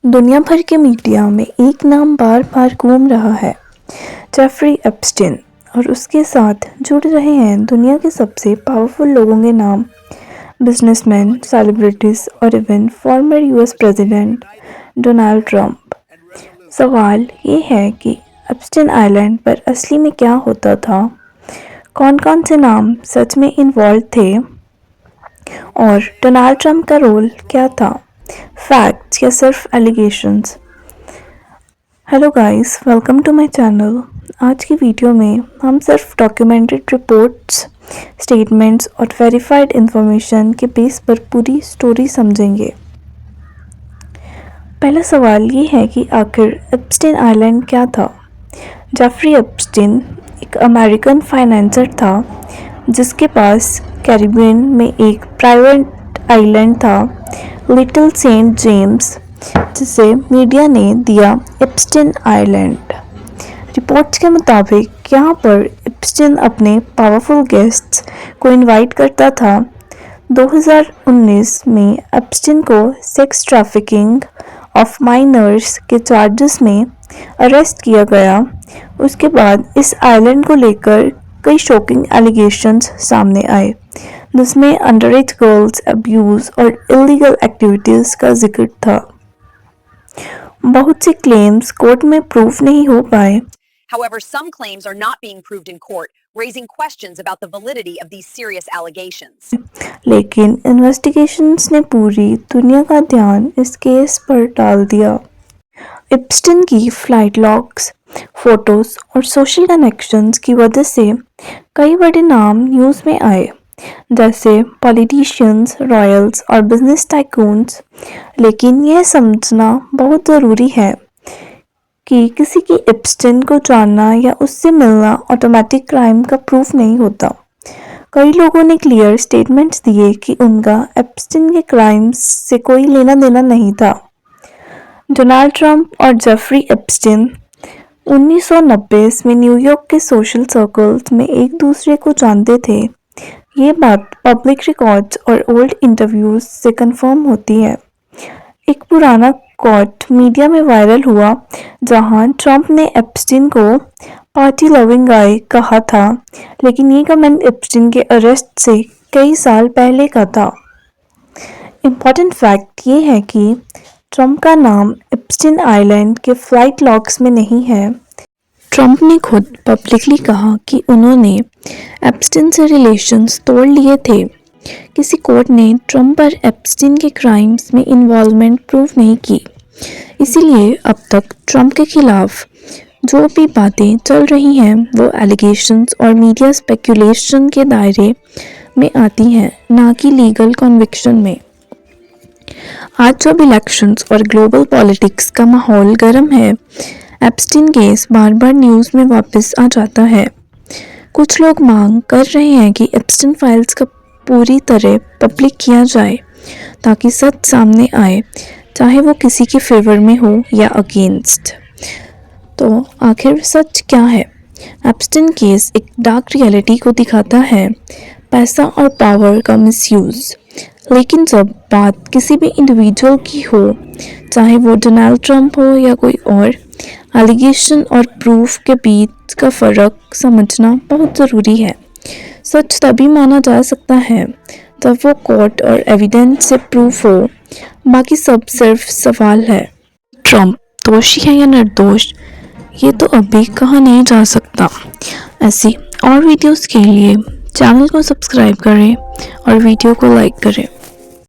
दुनिया भर के मीडिया में एक नाम बार बार घूम रहा है, जेफरी एप्स्टीन, और उसके साथ जुड़ रहे हैं दुनिया के सबसे पावरफुल लोगों के नाम, बिजनेसमैन, सेलिब्रिटीज और even former US president Donald Trump. सवाल ये है कि एप्स्टीन आइलैंड पर असली में क्या होता था, कौन कौन से नाम सच में इन्वॉल्व थे और डोनाल्ड ट्रंप का रोल क्या था, फैक्ट्स या सिर्फ allegations. Hello guys, welcome to my channel. आज की वीडियो में हम सिर्फ डॉक्यूमेंटेड रिपोर्ट्स, स्टेटमेंट्स और वेरीफाइड इंफॉर्मेशन के बेस पर पूरी स्टोरी समझेंगे। पहला सवाल ये है कि आखिर एप्स्टीन आइलैंड क्या था। जेफरी एप्स्टीन एक अमेरिकन फाइनेंसर था जिसके पास कैरिबियन में एक प्राइवेट आइलैंड था, लिटिल सेंट जेम्स, जिसे मीडिया ने दिया एप्स्टीन आइलैंड। रिपोर्ट्स के मुताबिक यहाँ पर एप्स्टीन अपने पावरफुल गेस्ट्स को इनवाइट करता था। 2019 में एप्स्टीन को सेक्स ट्रैफिकिंग ऑफ माइनर्स के चार्जेस में अरेस्ट किया गया। उसके बाद इस आइलैंड को लेकर कई शॉकिंग एलिगेशंस सामने आए, जिसमें अंडरएज गर्ल्स अब्यूज और इलीगल एक्टिविटीज़ का जिक्र था। बहुत से क्लेम्स कोर्ट में प्रूव नहीं हो पाए। However, some claims are not being proved in court, raising questions about the validity of these serious allegations. लेकिन इन्वेस्टिगेशंस ने पूरी दुनिया का ध्यान इस केस पर डाल दिया। एप्स्टीन की फ्लाइट लॉग्स, फोटोज और सोशल कनेक्शंस की वजह से कई बड़े नाम न्यूज़ में आए, जैसे पॉलिटिशियंस, रॉयल्स और बिजनेस टाइकून्स। लेकिन यह समझना बहुत ज़रूरी है कि किसी की एप्स्टीन को जानना या उससे मिलना ऑटोमेटिक क्राइम का प्रूफ नहीं होता। कई लोगों ने क्लियर स्टेटमेंट्स दिए कि उनका एप्स्टीन के क्राइम्स से कोई लेना देना नहीं था। डोनाल्ड ट्रंप और जेफरी एप्स्टीन 1990 में न्यूयॉर्क के सोशल सर्कल्स में एक दूसरे को जानते थे। ये बात पब्लिक रिकॉर्ड्स और ओल्ड इंटरव्यूज से कंफर्म होती है। एक पुराना कोट मीडिया में वायरल हुआ जहां ट्रंप ने एप्स्टीन को पार्टी लविंग गाय कहा था, लेकिन ये कमेंट एप्स्टीन के अरेस्ट से कई साल पहले का था। इम्पॉर्टेंट फैक्ट ये है कि ट्रंप का नाम एप्स्टीन आइलैंड के फ्लाइट लॉग्स में नहीं है। ट्रंप ने खुद पब्लिकली कहा कि उन्होंने एप्स्टीन से रिलेशंस तोड़ लिए थे। किसी कोर्ट ने ट्रंप पर एप्स्टीन के क्राइम्स में इन्वॉल्वमेंट प्रूव नहीं की। इसीलिए अब तक ट्रंप के खिलाफ जो भी बातें चल रही हैं वो एलिगेशंस और मीडिया स्पेकुलेशन के दायरे में आती हैं, ना कि लीगल कन्विक्शन में। आज जब इलेक्शंस और ग्लोबल पॉलिटिक्स का माहौल गर्म है, एप्स्टीन केस बार बार न्यूज़ में वापस आ जाता है। कुछ लोग मांग कर रहे हैं कि एप्स्टीन फाइल्स का पूरी तरह पब्लिक किया जाए ताकि सच सामने आए, चाहे वो किसी के फेवर में हो या अगेंस्ट। तो आखिर सच क्या है? एप्स्टीन केस एक डार्क रियलिटी को दिखाता है, पैसा और पावर का मिसयूज़। लेकिन जब बात किसी भी इंडिविजुअल की हो, चाहे वो डोनाल्ड ट्रंप हो या कोई और, एलिगेशन और प्रूफ के बीच का फ़र्क समझना बहुत ज़रूरी है। सच तभी माना जा सकता है जब वो कोर्ट और एविडेंस से प्रूफ हो, बाकी सब सिर्फ सवाल है। ट्रंप दोषी है या निर्दोष, ये तो अभी कहा नहीं जा सकता। ऐसी और वीडियोस के लिए चैनल को सब्सक्राइब करें और वीडियो को लाइक करें।